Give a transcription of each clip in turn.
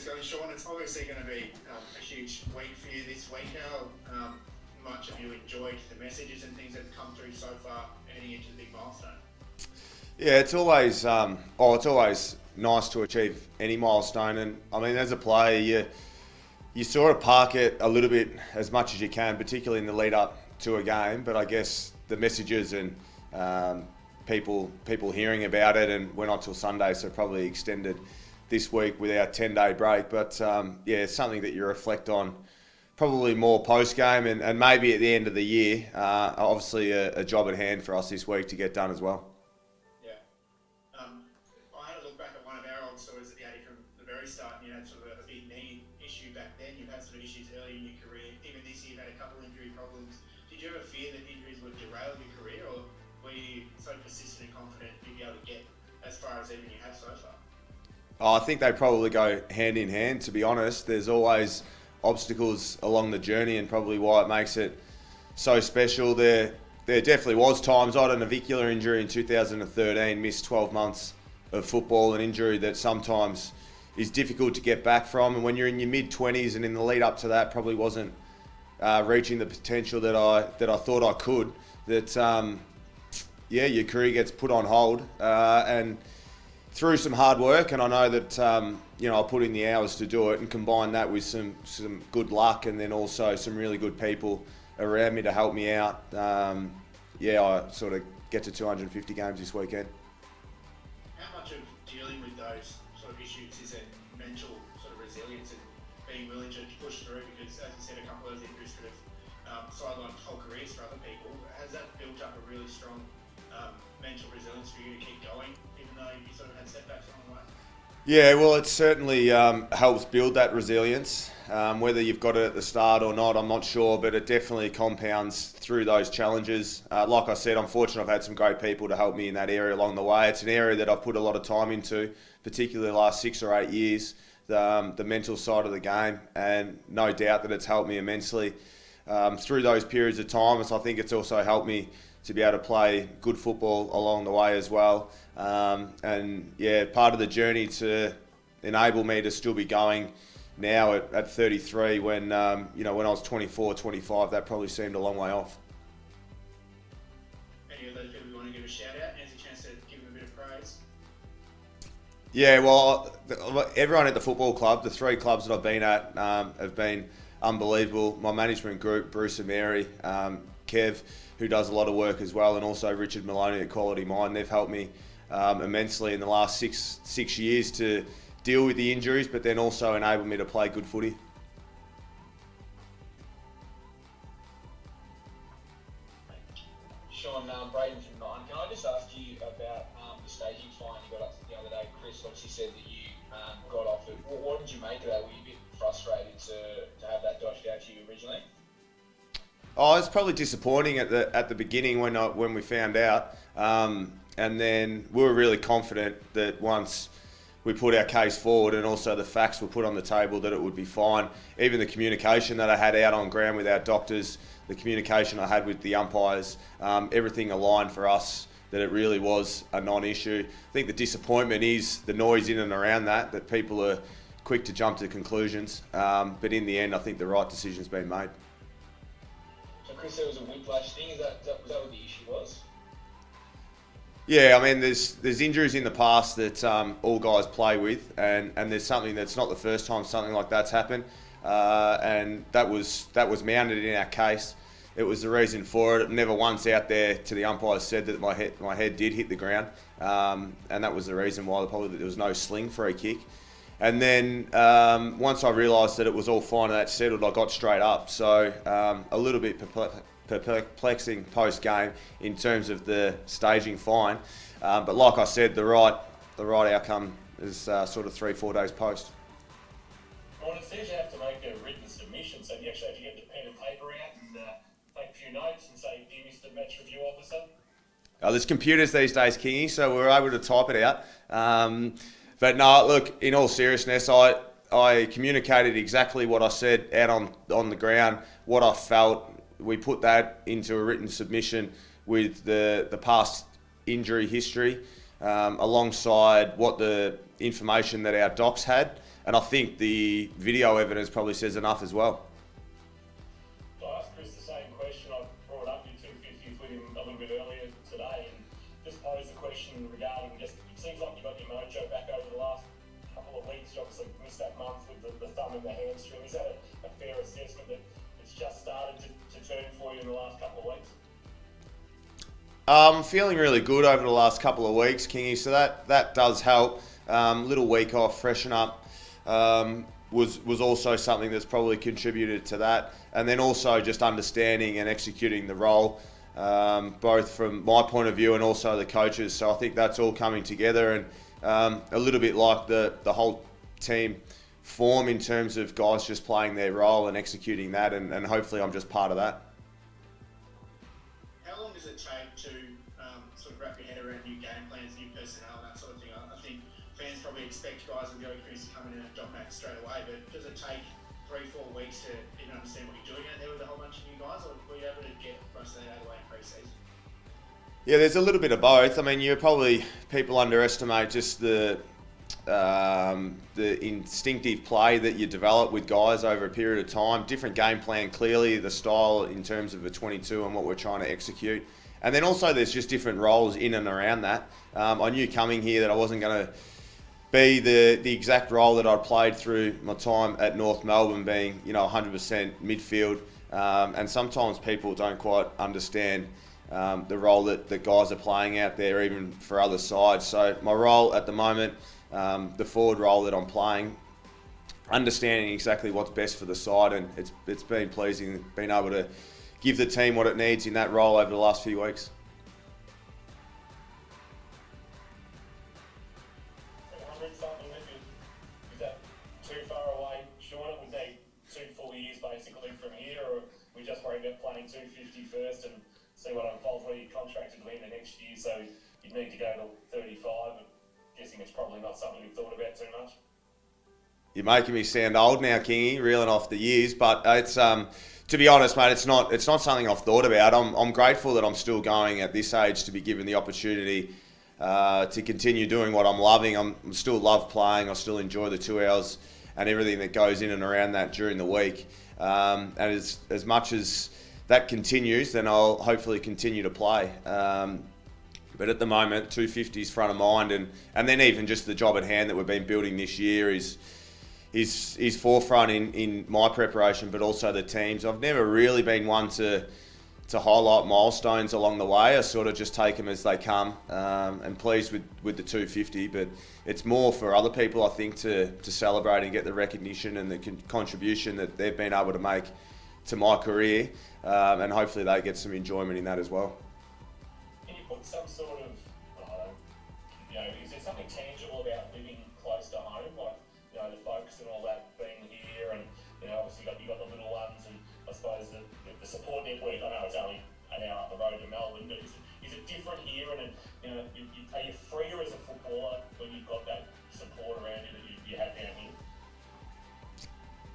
going, Sean? It's obviously going to be a huge week for you this week. How much have you enjoyed the messages and things that have come through so far heading into the big milestone? Yeah, it's always nice to achieve any milestone, and I mean, as a player, you sort of park it a little bit as much as you can, particularly in the lead up to a game. But I guess the messages and people hearing about it, and we're not till Sunday, so probably extended this week with our 10-day break. But yeah, it's something that you reflect on probably more post-game and maybe at the end of the year. Obviously a job at hand for us this week to get done as well. Yeah. I had a look back at one of our old stories that you had from the very start, and you had sort of a big knee issue back then. You've had sort of issues early in your career. Even this year, you've had a couple injury problems. Did you ever fear that injuries would derail your career, or were you so persistent and confident you'd be able to get as far as even you have so far? I think they probably go hand in hand, to be honest. There's always obstacles along the journey, and probably why it makes it so special. There definitely was times. I had a navicular injury in 2013, missed 12 months of football, an injury that sometimes is difficult to get back from. And when you're in your mid-20s and in the lead up to that, probably wasn't reaching the potential that I thought I could. Your career gets put on hold, and through some hard work, and I know that I put in the hours to do it, and combine that with some good luck, and then also some really good people around me to help me out. I sort of get to 250 games this weekend. How much of dealing with those sort of issues is it mental sort of resilience and being willing to push through? Because as you said, a couple of those injuries could have sidelined whole careers for other people. Has that built up a really strong mental resilience for you to keep going, even though you sort of had setbacks along the way? Yeah, well, it certainly helps build that resilience. Whether you've got it at the start or not, I'm not sure, but it definitely compounds through those challenges. Like I said, I'm fortunate I've had some great people to help me in that area along the way. It's an area that I've put a lot of time into, particularly the last 6 or 8 years, the mental side of the game, and no doubt that it's helped me immensely through those periods of time. So I think it's also helped me to be able to play good football along the way as well. Part of the journey to enable me to still be going now at 33 when I was 24, 25, that probably seemed a long way off. Any of those people you want to give a shout out? Here's a chance to give them a bit of praise. Yeah, well, everyone at the football club, the 3 clubs that I've been at have been unbelievable. My management group, Bruce and Mary, Kev, who does a lot of work as well, and also Richard Maloney at Quality Mind. They've helped me immensely in the last six years to deal with the injuries, but then also enable me to play good footy. Sean, Braden from Nine. Can I just ask you about the staging fine you got up the other day? Chris obviously said that you got off it. What did you make of that? Were you a bit frustrated to have that doshed out to you originally? Oh, it's probably disappointing at the beginning when we found out, and then we were really confident that once we put our case forward and also the facts were put on the table that it would be fine. Even the communication that I had out on ground with our doctors, the communication I had with the umpires, everything aligned for us that it really was a non-issue. I think the disappointment is the noise in and around that people are quick to jump to conclusions, but in the end I think the right decision's been made. Chris, there was a whiplash thing. Was that what the issue was? Yeah, I mean, there's injuries in the past that all guys play with, and there's something that's not the first time something like that's happened, and that was mounted in our case. It was the reason for it. Never once out there to the umpires said that my head did hit the ground, and that was the reason why probably there was no sling free kick. And then once I realised that it was all fine and that settled, I got straight up. So a little bit perplexing post-game in terms of the staging fine. But like I said, the right outcome is sort of 3-4 days post. Well, it says you have to make a written submission, so you actually have to get the pen and paper out and take a few notes and say, "Dear Mr. Match Review Officer." There's computers these days, Kingy, so we're able to type it out. But no, look, in all seriousness, I communicated exactly what I said out on the ground, what I felt. We put that into a written submission with the past injury history, alongside what the information that our docs had, And I think the video evidence probably says enough as well. I asked Chris the same question. I brought up your 250s with him a little bit earlier today, and just posed the question regarding just, it seems like you got your mojo back over the last couple of weeks. You obviously missed that month with the thumb and the hamstring. Is that a fair assessment that it's just started to turn for you in the last couple of weeks? I'm feeling really good over the last couple of weeks, Kingy, so that does help. Little week off, freshen up, was also something that's probably contributed to that. And then also just understanding and executing the role, both from my point of view and also the coaches. So I think that's all coming together, and a little bit like the whole team form in terms of guys just playing their role and executing that, and hopefully I'm just part of that. How long does it take to sort of wrap your head around new game plans, new personnel, that sort of thing? I think fans probably expect guys with the Oakers to come in and dominate straight away, but does it take 3-4 weeks to even understand what you're doing out there with a whole bunch of new guys, or were you able to get most of that out of the way in pre-season? Yeah, there's a little bit of both. I mean, people underestimate just the instinctive play that you develop with guys over a period of time. Different game plan, clearly, the style in terms of a 22 and what we're trying to execute. And then also there's just different roles in and around that. I knew coming here that I wasn't going to be the exact role that I'd played through my time at North Melbourne, being 100% midfield. And sometimes people don't quite understand the role that the guys are playing out there, even for other sides. So my role at the moment, the forward role that I'm playing, understanding exactly what's best for the side, and it's been pleasing being able to give the team what it needs in that role over the last few weeks. Is that too far away, Sean? It would need 2 full years basically from here, or we just worry about playing 250 first and see what unfolds where you're contracted to in the next year, so you'd need to go to 35. I'm guessing it's probably not something you've thought about too much. You're making me sound old now, Kingy, reeling off the years, but it's to be honest, mate, it's not something I've thought about. I'm grateful that I'm still going at this age to be given the opportunity to continue doing what I'm loving. I still love playing. I still enjoy the 2 hours and everything that goes in and around that during the week. And as much as that continues, then I'll hopefully continue to play. But at the moment, 250 is front of mind, and then even just the job at hand that we've been building this year is forefront in my preparation, but also the teams. I've never really been one to highlight milestones along the way. I sort of just take them as they come, and pleased with the 250. But it's more for other people, I think, to celebrate and get the recognition and the contribution that they've been able to make to my career, and hopefully they get some enjoyment in that as well. Can you put some sort of, is there something tangible about living close to home, like the focus and all that being here, and obviously you got the little ones, and I suppose the support network. I know it's only an hour up the road to Melbourne, but is it different here? And are you freer as a footballer when you've got that support around you that you have down here?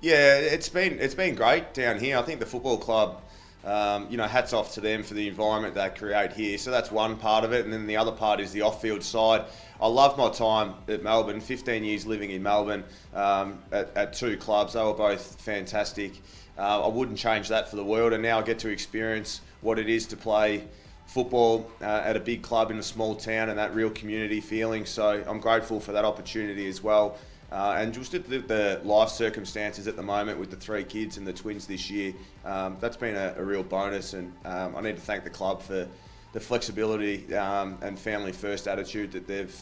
Yeah, it's been great down here. I think the football club, hats off to them for the environment they create here. So that's one part of it, and then the other part is the off-field side. I love my time at Melbourne, 15 years living in Melbourne, at 2 clubs. They were both fantastic. I wouldn't change that for the world, and now I get to experience what it is to play football at a big club in a small town, and that real community feeling. So I'm grateful for that opportunity as well. And just the life circumstances at the moment with the 3 kids and the twins this year, that's been a real bonus, and I need to thank the club for the flexibility and family first attitude that they've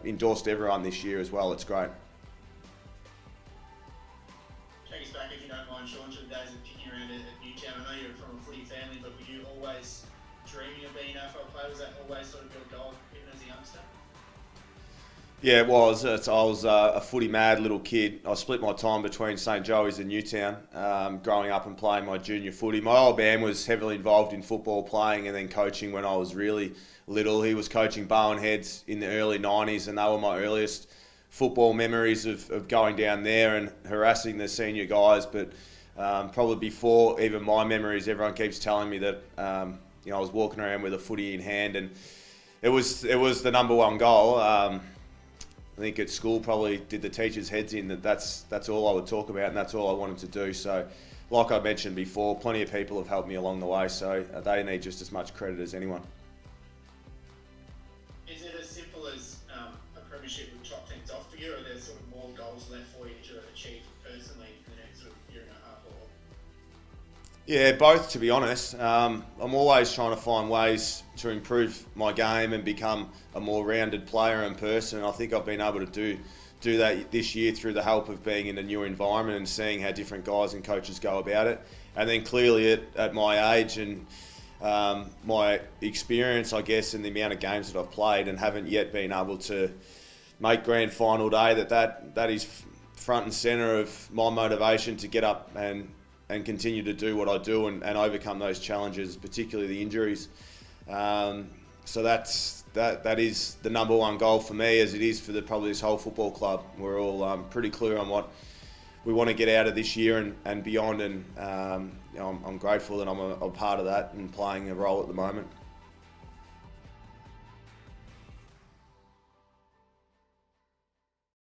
endorsed everyone this year as well. It's great. Take us back, if you don't mind, Sean, to the days of kicking around at Newtown. I know you're from a footy family, but were you always dreaming of being an AFL player? Was that always sort of your goal, even as a youngster? Yeah, it was. I was a footy mad little kid. I split my time between St Joey's and Newtown, growing up and playing my junior footy. My old man was heavily involved in football, playing and then coaching when I was really little. He was coaching Bowen Heads in the early 90s, and they were my earliest football memories of going down there and harassing the senior guys. But probably before even my memories, everyone keeps telling me that I was walking around with a footy in hand, and it was the number one goal. I think at school probably did the teachers' heads in that's all I would talk about and that's all I wanted to do. So, like I mentioned before, plenty of people have helped me along the way, so they need just as much credit as anyone. Is it as simple as a premiership with top teams off for you, or are there sort of more goals left for you to achieve personally in the next sort of year and a half? Or Yeah, both, to be honest. I'm always trying to find ways to improve my game and become a more rounded player and person. I think I've been able to do that this year through the help of being in a new environment and seeing how different guys and coaches go about it. And then clearly at my age and my experience, I guess, and the amount of games that I've played and haven't yet been able to make grand final day, that is front and centre of my motivation to get up and continue to do what I do and overcome those challenges, particularly the injuries. So that is the number one goal for me, as it is for probably this whole football club. We're all pretty clear on what we want to get out of this year and beyond, and I'm grateful that I'm a part of that and playing a role at the moment.